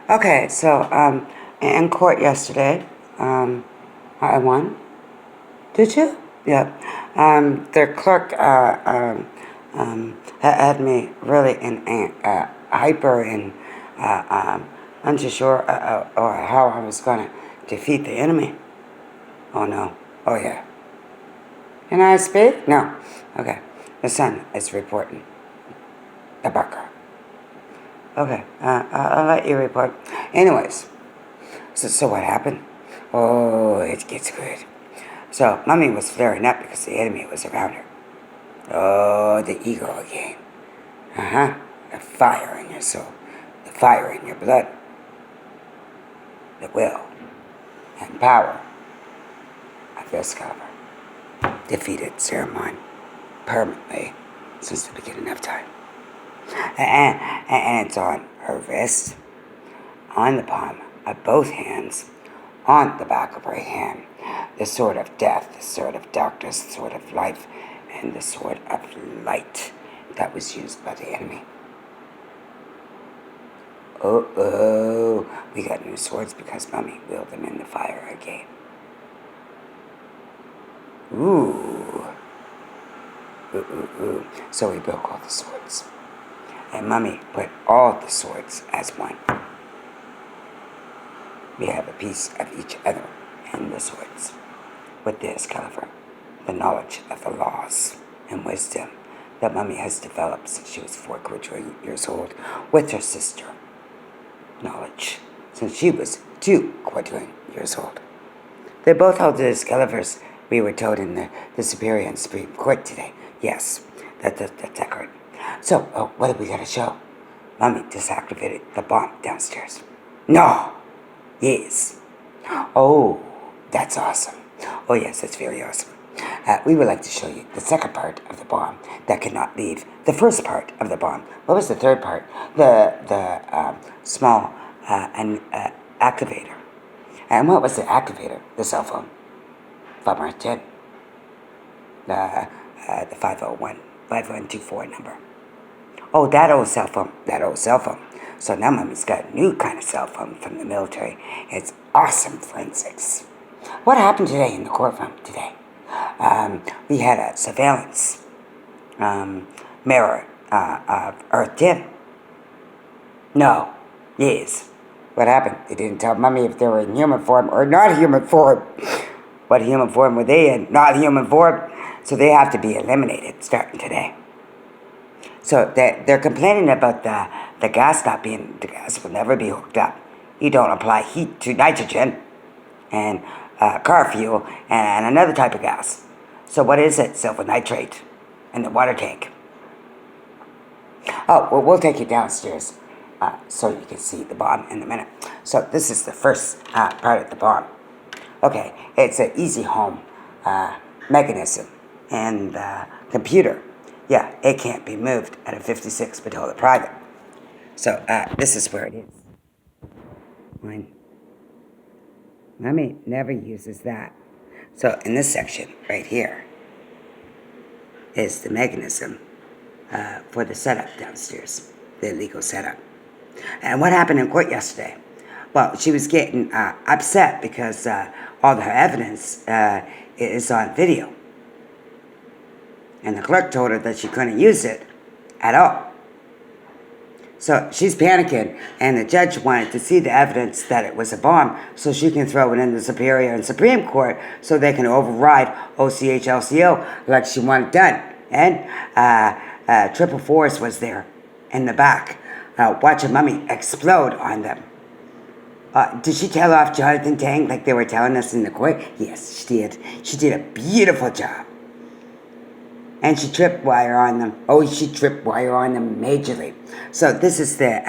Okay, so in court yesterday, I won. Did you? Yeah. Their clerk had me really in hyper and unsure or how I was going to defeat the enemy. Oh no. Oh yeah. Can I speak? No. Okay. The sun is reporting. The Barker. Okay. I'll let you report. Anyways, so what happened? Oh, it gets good. So Mummy was flaring up because the enemy was around her. Oh, the ego again. Uh-huh. The fire in your soul. The fire in your blood. The will and power of your Excalibur. Defeated Saruman permanently since the beginning of time. And it's on her wrist, on the palm of both hands, on the back of her hand. The sword of death, the sword of darkness, the sword of life, and the sword of light that was used by the enemy. Oh, we got new swords because Mummy wheeled them in the fire again. Ooh. So we broke all the swords. And Mummy put all the swords as one. We have a piece of each other and the swords. With the Excalibur, the knowledge of the laws and wisdom that Mummy has developed since she was 4 quadrillion years old with her sister. Knowledge since she was 2 quadrillion years old. They both held the Excaliburs, we were told in the Superior and Supreme Court today. Yes, that's accurate. So, what did we got to show? Mummy disactivated the bomb downstairs. No! Yes. Oh, that's awesome. Oh, yes, that's very awesome. We would like to show you the second part of the bomb that cannot leave the first part of the bomb. What was the third part? The small activator. And what was the activator? The cell phone. 510. The 501, 5124 number. Oh, that old cell phone. That old cell phone. So now Mummy's got a new kind of cell phone from the military. It's awesome forensics. What happened today in the courtroom today? We had a surveillance mirror of Earth 10. No. Yes. What happened? They didn't tell Mummy if they were in human form or not human form. What human form were they in? Not human form. So they have to be eliminated starting today. So they're complaining about the gas not being, the gas will never be hooked up. You don't apply heat to nitrogen and car fuel and another type of gas. So what is it? Silver nitrate in the water tank. Oh, well, we'll take you downstairs so you can see the bomb in a minute. So this is the first part of the bomb. Okay, it's an easy home mechanism and computer. Yeah, it can't be moved at a 56 Padola private. So this is where it is. One. Mummy never uses that. So in this section right here is the mechanism for the setup downstairs, the illegal setup. And what happened in court yesterday? Well, she was getting upset because all her evidence is on video. And the clerk told her that she couldn't use it at all. So she's panicking, and the judge wanted to see the evidence that it was a bomb so she can throw it in the Superior and Supreme Court so they can override OCHLCO like she wanted done. And Triple Force was there in the back watching Mummy explode on them. Did she tell off Jonathan Tang like they were telling us in the court? Yes, she did. She did a beautiful job. And she tripped wire on them. Oh, she tripped wire on them majorly. So this is the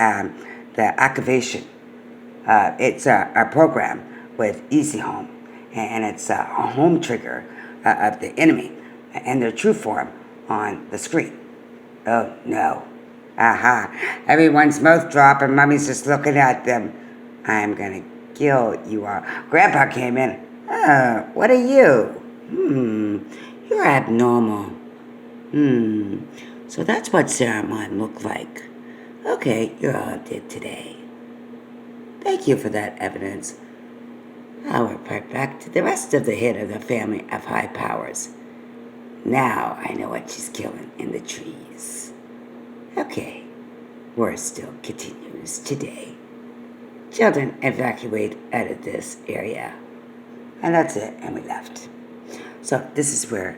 activation. It's a program with Easy Home. And it's a home trigger of the enemy and their true form on the screen. Oh, no. Aha. Everyone's mouth dropping. Mummy's just looking at them. I'm going to kill you all. Grandpa came in. Oh, what are you? You're abnormal. So that's what SAURMON looked like. Okay, you're all dead today. Thank you for that evidence. I'll report back to the rest of the head of the family of high powers. Now I know what she's killing in the trees. Okay, war still continues today. Children, evacuate out of this area. And that's it, and we left. So this is where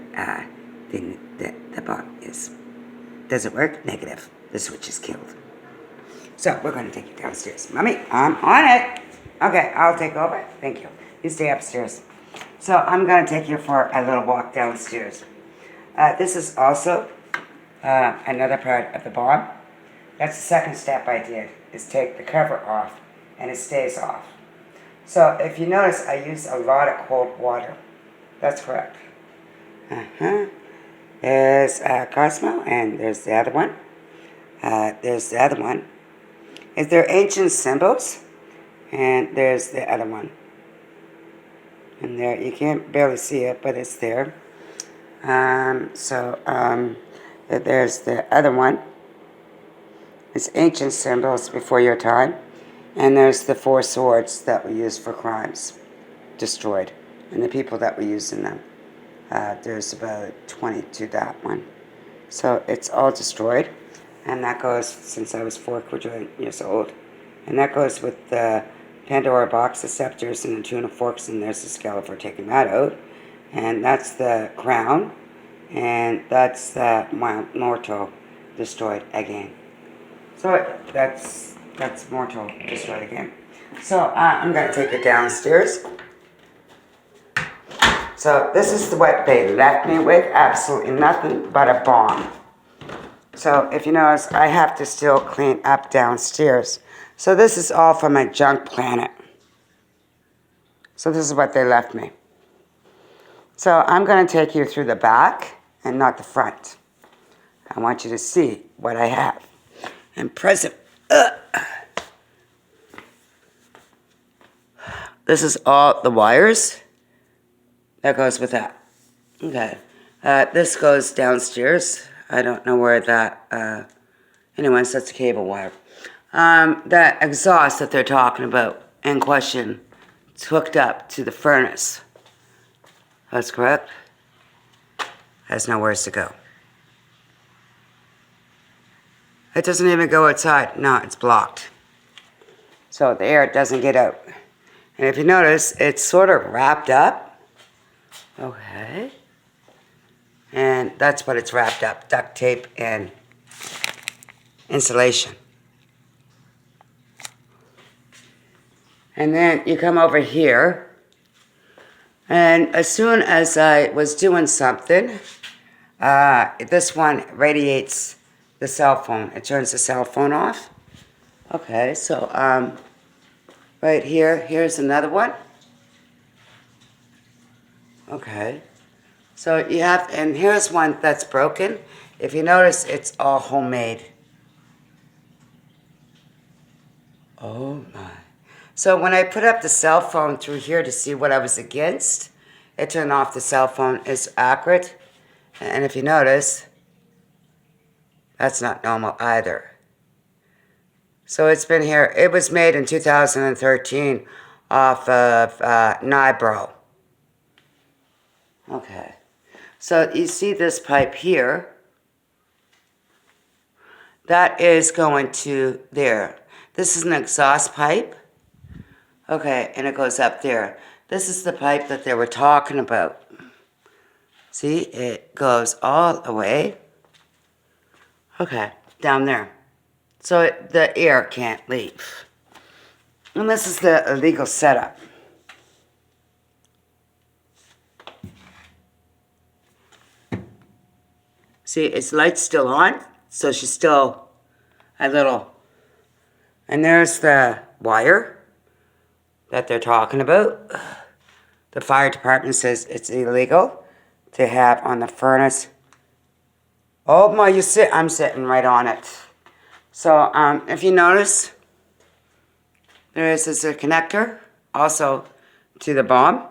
the bomb is. Does it work? Negative. The switch is killed. So we're going to take you downstairs. Mommy, I'm on it. Okay, I'll take over. Thank you. You stay upstairs. So I'm going to take you for a little walk downstairs. This is also another part of the bomb. That's the second step I did, is take the cover off, and it stays off. So if you notice, I use a lot of cold water. That's correct. There's Cosmo, and there's the other one. There's the other one. Is there ancient symbols? And there's the other one. And there, you can't barely see it, but it's there. There's the other one. It's ancient symbols before your time. And there's the 4 swords that were used for crimes, destroyed, and the people that were using them. There's about 20 to that one. So it's all destroyed. And that goes since I was 4 quadrillion years old. And that goes with the Pandora box, the scepters, and the tuna forks, and there's the skeleton for taking that out. And that's the crown. And that's the mortal destroyed again. So that's mortal destroyed again. So I'm going to take it downstairs. So this is what they left me with. Absolutely nothing but a bomb. So if you notice, I have to still clean up downstairs. So this is all from a junk planet. So this is what they left me. So I'm going to take you through the back and not the front. I want you to see what I have. And present. This is all the wires. That goes with that. Okay. This goes downstairs. I don't know where that, anyways, that's a cable wire. That exhaust that they're talking about in question, it's hooked up to the furnace. That's correct. Has nowhere to go. It doesn't even go outside. No, it's blocked. So the air doesn't get out. And if you notice, it's sort of wrapped up. Okay. And that's what it's wrapped up, duct tape and insulation. And then you come over here, and as soon as I was doing something, this one radiates the cell phone. It turns the cell phone off. Okay, so right here, here's another one. Okay. So you have, and here's one that's broken. If you notice, it's all homemade. Oh my. So when I put up the cell phone through here to see what I was against, it turned off the cell phone. It's accurate. And if you notice, that's not normal either. So it's been here. It was made in 2013 off of Nibro. Okay. So you see this pipe here. That is going to there. This is an exhaust pipe. Okay, and it goes up there. This is the pipe that they were talking about. See, it goes all the way. Okay, down there. So the air can't leave. And this is the illegal setup. See, its light's still on, so she's still a little. And there's the wire that they're talking about. The fire department says it's illegal to have on the furnace. Oh my, I'm sitting right on it. So if you notice, there is a connector also to the bomb.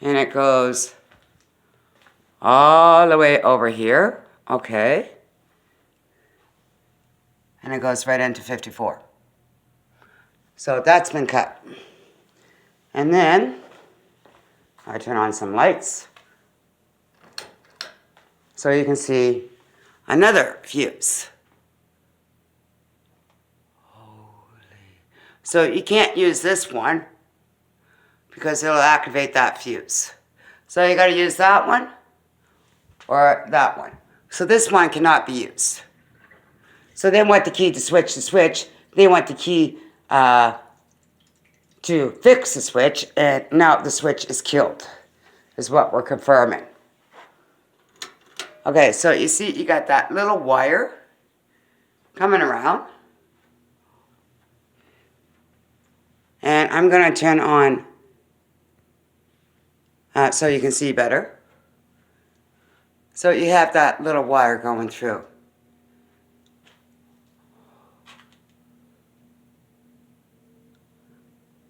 And it goes all the way over here, okay. And it goes right into 54. So that's been cut. And then I turn on some lights so you can see another fuse. So you can't use this one because it'll activate that fuse. So you got to use that one or that one. So this one cannot be used. So they want the key to switch the switch. They want the key to fix the switch, and now the switch is killed, is what we're confirming. Okay, so you see you got that little wire coming around. And I'm going to turn on so you can see better. So you have that little wire going through.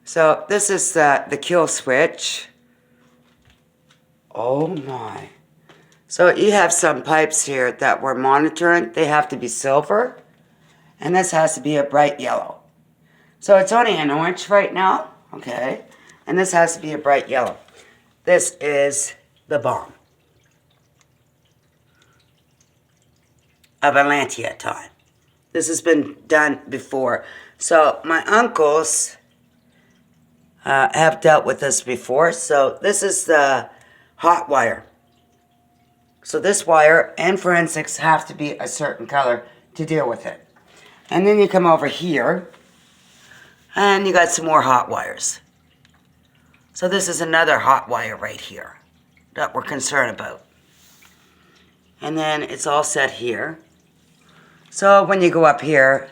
So this is the kill switch. Oh my. So you have some pipes here that we're monitoring. They have to be silver. And this has to be a bright yellow. So it's only an orange right now. Okay. And this has to be a bright yellow. This is the bomb of Atlantia time. This has been done before. So my uncles have dealt with this before. So this is the hot wire. So this wire and forensics have to be a certain color to deal with it. And then you come over here and you got some more hot wires. So this is another hot wire right here that we're concerned about. And then it's all set here. So when you go up here,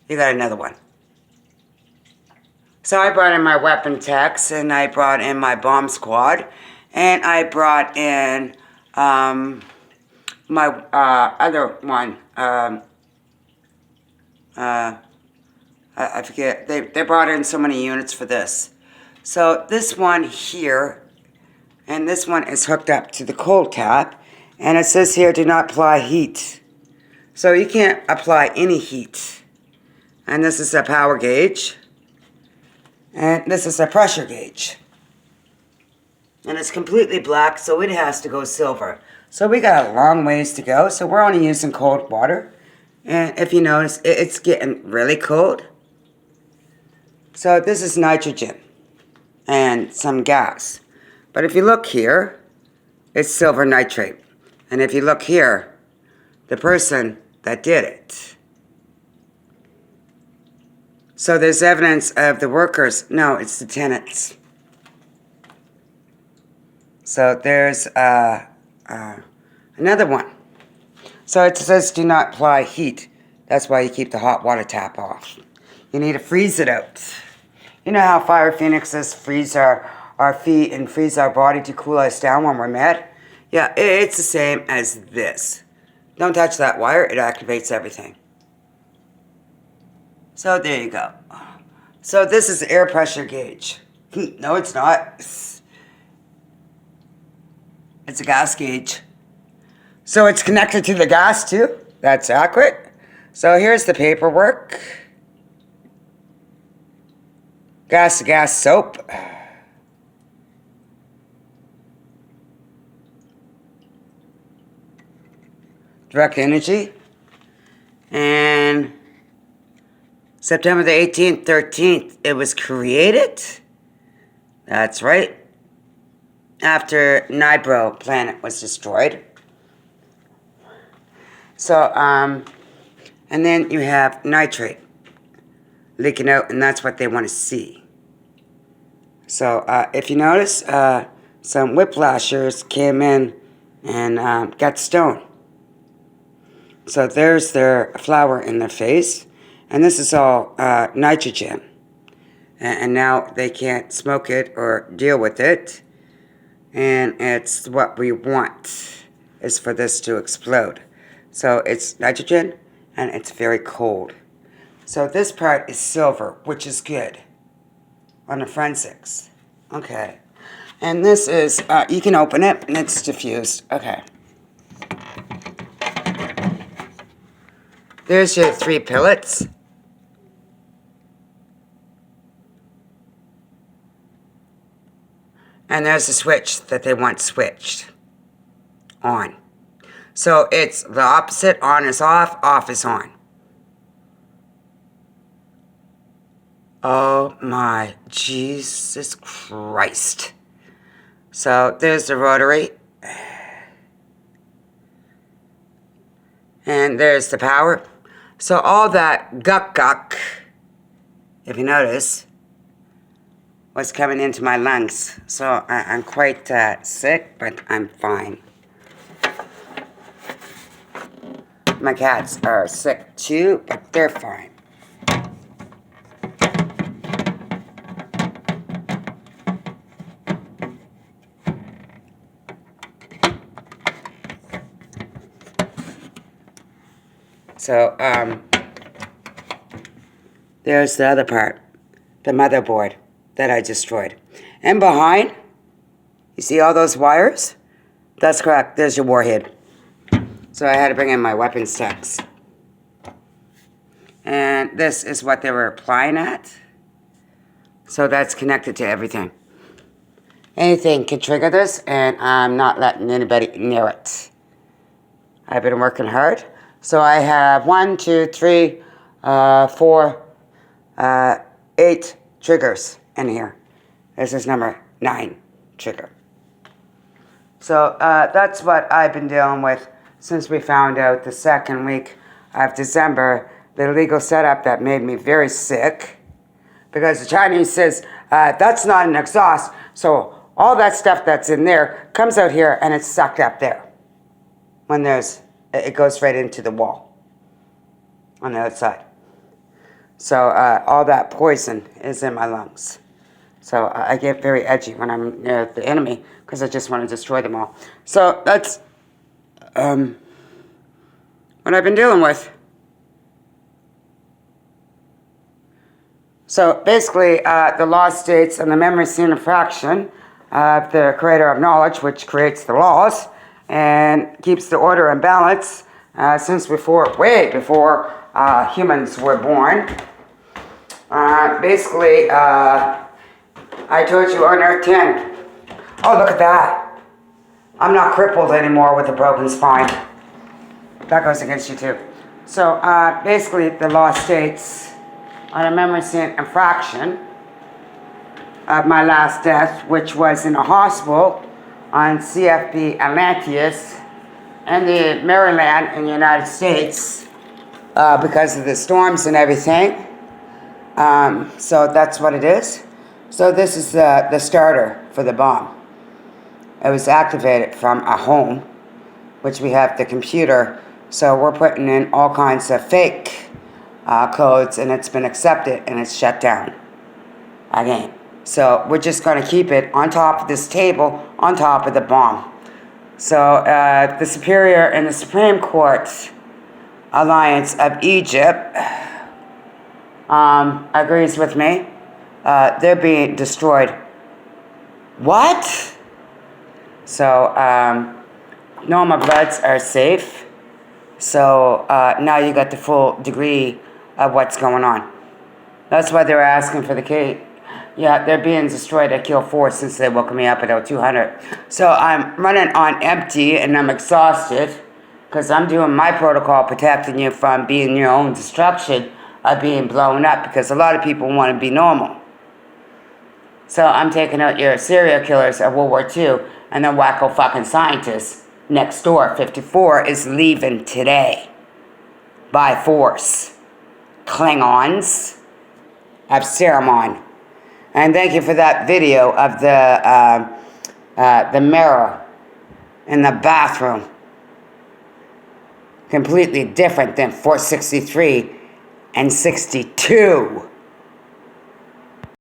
you got another one. So I brought in my weapon techs, and I brought in my bomb squad, and I brought in my other one. I forget. They brought in so many units for this. So this one here, and this one is hooked up to the cold tap, and it says here, do not apply heat. So you can't apply any heat. And this is a power gauge. And this is a pressure gauge. And it's completely black, so it has to go silver. So we got a long ways to go, so we're only using cold water. And if you notice, it's getting really cold. So this is nitrogen and some gas. But if you look here, it's silver nitrate. And if you look here, the person that did it. So there's evidence of the workers. No, it's the tenants. So there's another one. So it says do not apply heat. That's why you keep the hot water tap off. You need to freeze it out. You know how fire phoenixes freeze our feet and freeze our body to cool us down when we're mad? Yeah, it's the same as this. Don't touch that wire, it activates everything. So there you go. So this is the air pressure gauge. No, it's not. It's a gas gauge. So it's connected to the gas too. That's accurate. So here's the paperwork. Gas to gas soap. Direct energy. And September the 18th, 13th, it was created. That's right. After Nibro planet was destroyed. So, and then you have nitrate leaking out, and that's what they want to see. So, if you notice, some whiplashers came in and got stoned. So there's their flower in their face. And this is all nitrogen. And now they can't smoke it or deal with it. And it's what we want is for this to explode. So it's nitrogen and it's very cold. So this part is silver, which is good on the forensics. Okay. And this is, you can open it and it's diffused. Okay. There's your 3 pellets. And there's a switch that they want switched on. So it's the opposite. On is off is on. Oh my Jesus Christ. So there's the rotary. And there's the power. So all that guck, if you notice, was coming into my lungs. So I'm quite sick, but I'm fine. My cats are sick too, but they're fine. So, there's the other part, the motherboard that I destroyed. And behind, you see all those wires? That's correct, there's your warhead. So I had to bring in my weapon stacks. And this is what they were applying at. So that's connected to everything. Anything can trigger this, and I'm not letting anybody near it. I've been working hard. So I have 1, 2, 3, 4, 8 triggers in here. This is number 9 trigger. So that's what I've been dealing with since we found out the second week of December, the legal setup that made me very sick. Because the Chinese says, that's not an exhaust, so all that stuff that's in there comes out here and it's sucked up there. When it goes right into the wall on the outside. So all that poison is in my lungs. So I get very edgy when I'm near the enemy because I just want to destroy them all. So that's what I've been dealing with. So basically, the law states in the memory scene infraction of the creator of knowledge, which creates the laws and keeps the order and balance since way before humans were born. Basically, I told you on Earth 10. Oh, look at that. I'm not crippled anymore with a broken spine. That goes against you too. So basically, the law states on a memory scene infraction of my last death, which was in a hospital on CFB Atlantis in the Maryland in the United States because of the storms and everything. So that's what it is. So this is the starter for the bomb. It was activated from a home, which we have the computer. So we're putting in all kinds of fake codes, and it's been accepted and it's shut down again. So we're just going to keep it on top of this table, on top of the bomb. So the Superior and the Supreme Court Alliance of Egypt agrees with me. They're being destroyed. What? So normal bloods are safe. So now you got the full degree of what's going on. That's why they're asking for the key. Yeah, they're being destroyed at kill 4 since they woke me up at 0200. So I'm running on empty and I'm exhausted because I'm doing my protocol protecting you from being your own destruction of being blown up because a lot of people want to be normal. So I'm taking out your serial killers of World War II and the wacko fucking scientists. Next door, 54, is leaving today. By force. Klingons of SAURMONS. And thank you for that video of the mirror in the bathroom. Completely different than 463 and 62.